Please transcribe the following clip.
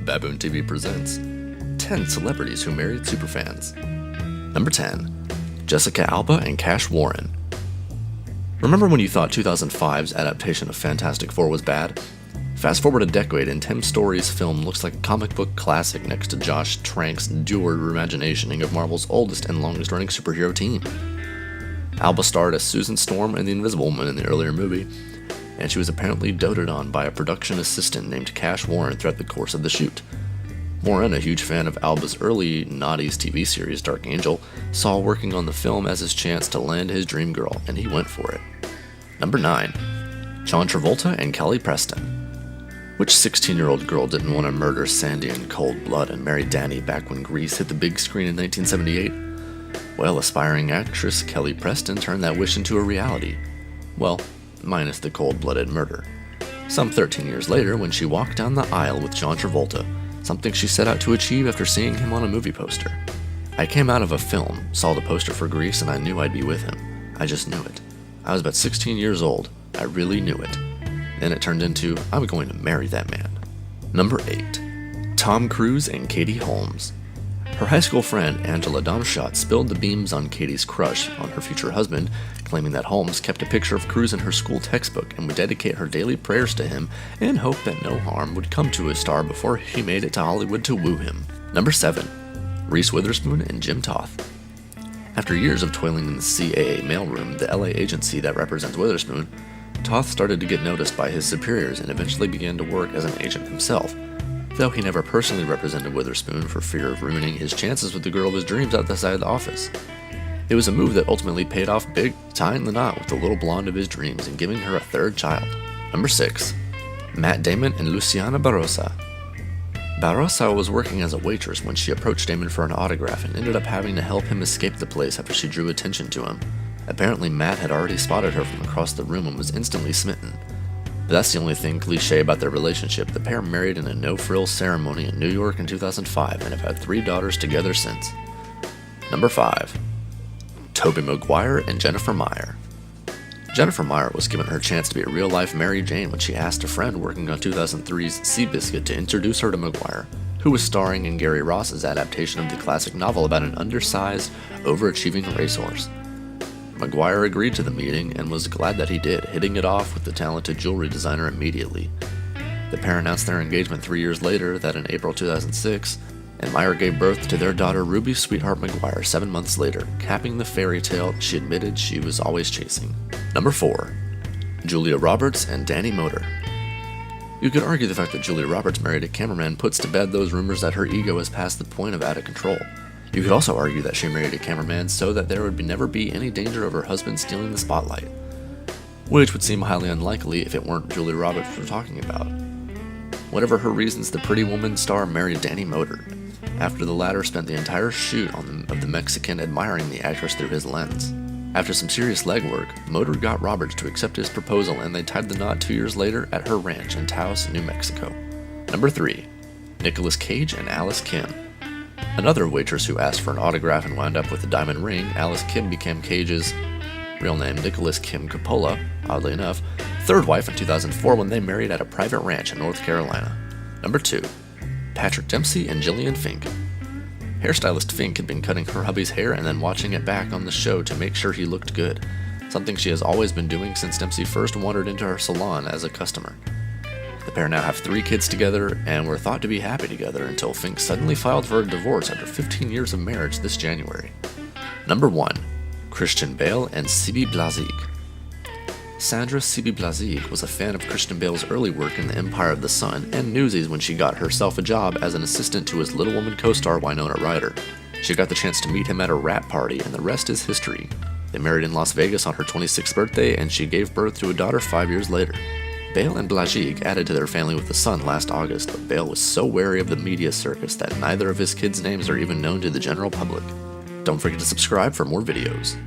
Baboon TV presents 10 Celebrities Who Married Superfans. Number 10. Jessica Alba and Cash Warren. Remember when you thought 2005's adaptation of Fantastic Four was bad? Fast forward a decade and Tim Story's film looks like a comic book classic next to Josh Trank's dour reimagining of Marvel's oldest and longest running superhero team. Alba starred as Susan Storm and the Invisible Woman in the earlier movie, and she was apparently doted on by a production assistant named Cash Warren throughout the course of the shoot. Warren, a huge fan of Alba's early naughties TV series Dark Angel, saw working on the film as his chance to land his dream girl, and he went for it. Number 9. John Travolta and Kelly Preston. Which 16-year-old girl didn't want to murder Sandy in cold blood and marry Danny back when Grease hit the big screen in 1978? Well, aspiring actress Kelly Preston turned that wish into a reality. Well, minus the cold-blooded murder. Some 13 years later, when she walked down the aisle with John Travolta, something she set out to achieve after seeing him on a movie poster. I came out of a film, saw the poster for Grease, and I knew I'd be with him. I just knew it. I was about 16 years old. I really knew it. And it turned into, I'm going to marry that man. Number 8. Tom Cruise and Katie Holmes. Her high school friend, Angela Domschott, spilled the beams on Katie's crush on her future husband, claiming that Holmes kept a picture of Cruise in her school textbook and would dedicate her daily prayers to him in hope that no harm would come to his star before he made it to Hollywood to woo him. Number 7. Reese Witherspoon and Jim Toth. After years of toiling in the CAA mailroom, the LA agency that represents Witherspoon, Toth started to get noticed by his superiors and eventually began to work as an agent himself, though he never personally represented Witherspoon for fear of ruining his chances with the girl of his dreams outside the office. It was a move that ultimately paid off big, tying the knot with the little blonde of his dreams and giving her a third child. Number 6. Matt Damon and Luciana Barossa. Barossa was working as a waitress when she approached Damon for an autograph and ended up having to help him escape the place after she drew attention to him. Apparently Matt had already spotted her from across the room and was instantly smitten. But that's the only thing cliche about their relationship. The pair married in a no-frills ceremony in New York in 2005 and have had 3 daughters together since. Number 5. Tobey Maguire and Jennifer Meyer. Jennifer Meyer was given her chance to be a real-life Mary Jane when she asked a friend working on 2003's Seabiscuit to introduce her to Maguire, who was starring in Gary Ross's adaptation of the classic novel about an undersized, overachieving racehorse. Maguire agreed to the meeting and was glad that he did, hitting it off with the talented jewelry designer immediately. The pair announced their engagement 3 years later, that in April 2006, and Meyer gave birth to their daughter Ruby Sweetheart Maguire 7 months later, capping the fairy tale she admitted she was always chasing. Number 4. Julia Roberts and Danny Moder. You could argue the fact that Julia Roberts married a cameraman puts to bed those rumors that her ego has passed the point of out of control. You could also argue that she married a cameraman so that there would never be any danger of her husband stealing the spotlight, which would seem highly unlikely if it weren't Julia Roberts we're talking about. Whatever her reasons, the Pretty Woman star married Danny Moder, after the latter spent the entire shoot of the Mexican admiring the actress through his lens. After some serious legwork, Moder got Roberts to accept his proposal and they tied the knot 2 years later at her ranch in Taos, New Mexico. Number 3. Nicolas Cage and Alice Kim. Another waitress who asked for an autograph and wound up with a diamond ring, Alice Kim became Cage's, real name Nicholas Kim Coppola, oddly enough, third wife in 2004 when they married at a private ranch in North Carolina. Number 2. Patrick Dempsey and Gillian Fink. Hairstylist Fink had been cutting her hubby's hair and then watching it back on the show to make sure he looked good, something she has always been doing since Dempsey first wandered into her salon as a customer. The pair now have 3 kids together and were thought to be happy together until Fink suddenly filed for a divorce after 15 years of marriage this January. Number 1. Christian Bale and Cibi Blazik. Sandra Cibi Blazik was a fan of Christian Bale's early work in The Empire of the Sun and Newsies when she got herself a job as an assistant to his Little Woman co-star Winona Ryder. She got the chance to meet him at a rap party and the rest is history. They married in Las Vegas on her 26th birthday and she gave birth to a daughter 5 years later. Bale and Blazik added to their family with a son last August, but Bale was so wary of the media circus that neither of his kids' names are even known to the general public. Don't forget to subscribe for more videos.